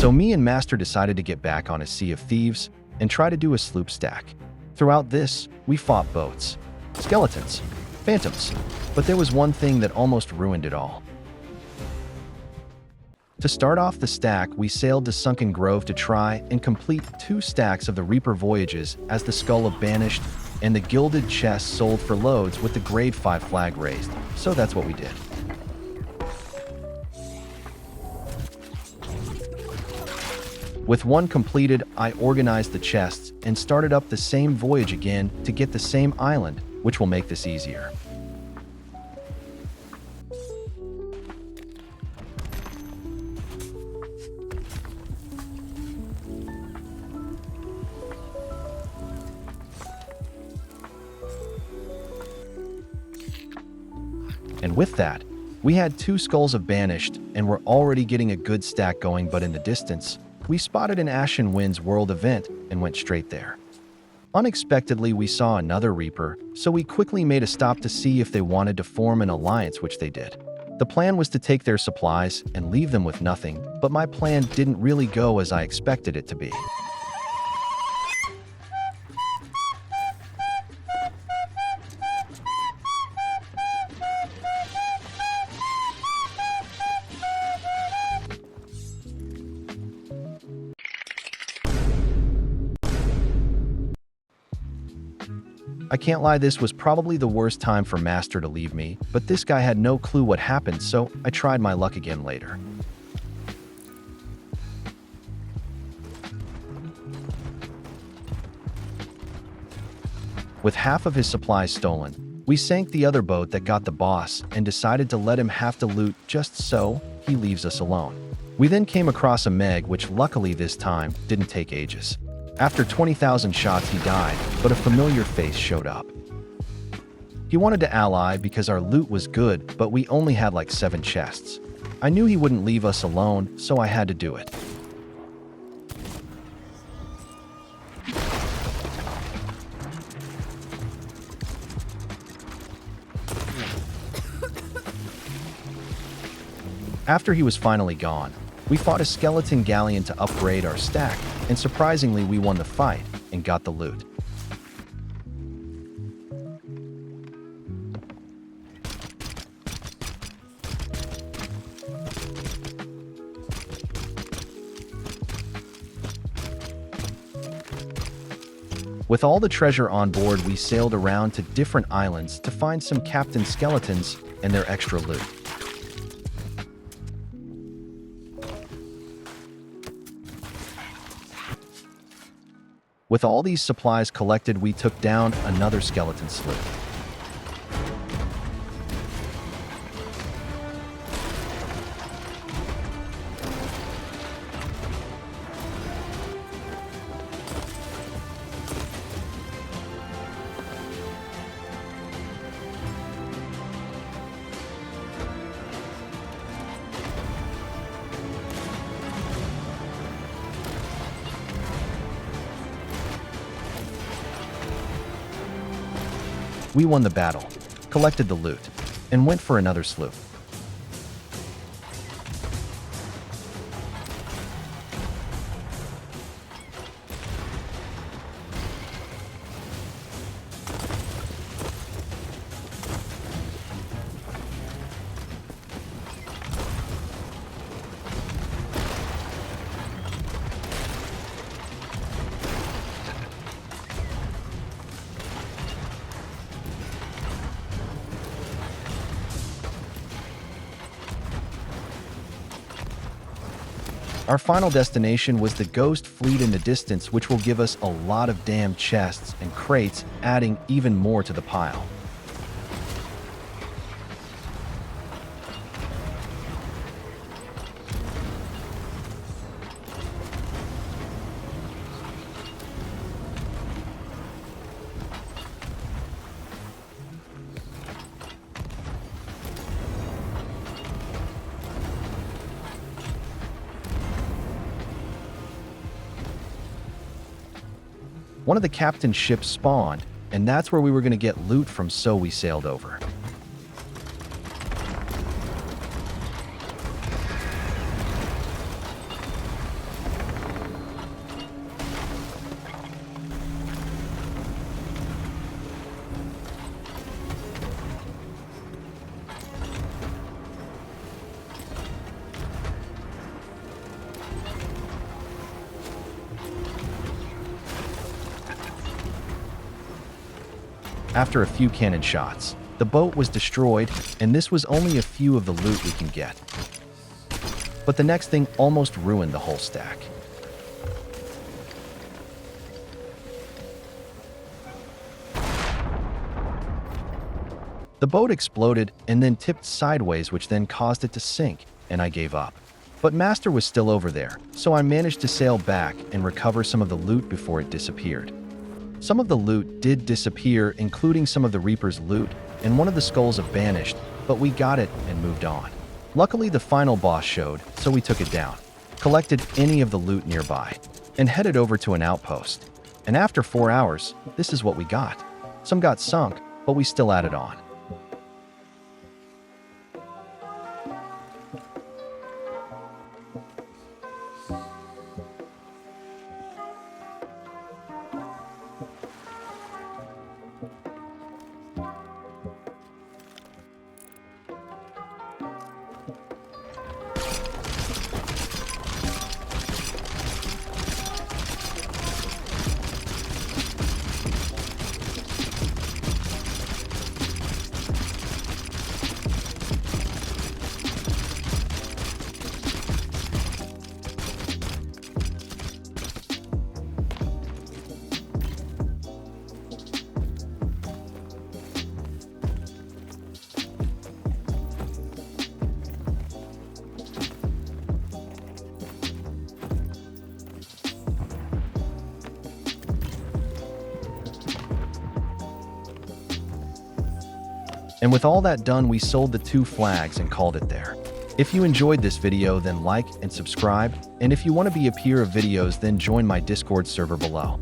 So me and Master decided to get back on a Sea of Thieves and try to do a sloop stack. Throughout this, we fought boats, skeletons, phantoms, but there was one thing that almost ruined it all. To start off the stack, we sailed to Sunken Grove to try and complete 2 stacks of the Reaper Voyages as the Skull of Banished and the Gilded Chest sold for loads with the Grade 5 flag raised, so that's what we did. With one completed, I organized the chests and started up the same voyage again to get the same island, which will make this easier. And with that, we had 2 Skulls of Banished and were already getting a good stack going, but in the distance, we spotted an Ashen Winds World event and went straight there. Unexpectedly, we saw another Reaper, so we quickly made a stop to see if they wanted to form an alliance, which they did. The plan was to take their supplies and leave them with nothing, but my plan didn't really go as I expected it to be. I can't lie, this was probably the worst time for Master to leave me, but this guy had no clue what happened, so I tried my luck again later. With half of his supplies stolen, we sank the other boat that got the boss and decided to let him have to loot just so he leaves us alone. We then came across a Meg, which luckily this time didn't take ages. After 20,000 shots he died, but a familiar face showed up. He wanted to ally because our loot was good, but we only had like 7 chests. I knew he wouldn't leave us alone, so I had to do it. After he was finally gone, we fought a skeleton galleon to upgrade our stack, and surprisingly we won the fight and got the loot. With all the treasure on board, we sailed around to different islands to find some captain skeletons and their extra loot. With all these supplies collected, we took down another skeleton sloop. We won the battle, collected the loot, and went for another sloop. Our final destination was the Ghost Fleet in the distance, which will give us a lot of damn chests and crates, adding even more to the pile. One of the captain's ships spawned, and that's where we were going to get loot from, so we sailed over. After a few cannon shots, the boat was destroyed, and this was only a few of the loot we can get. But the next thing almost ruined the whole stack. The boat exploded and then tipped sideways, which then caused it to sink, and I gave up. But Master was still over there, so I managed to sail back and recover some of the loot before it disappeared. Some of the loot did disappear, including some of the Reaper's loot and one of the skulls of Banished, but we got it and moved on. Luckily, the final boss showed, so we took it down, collected any of the loot nearby, and headed over to an outpost. And after 4 hours, this is what we got. Some got sunk, but we still added on. And with all that done, we sold the 2 flags and called it there. If you enjoyed this video, then like and subscribe, and if you want to be a peer of videos, then join my Discord server below.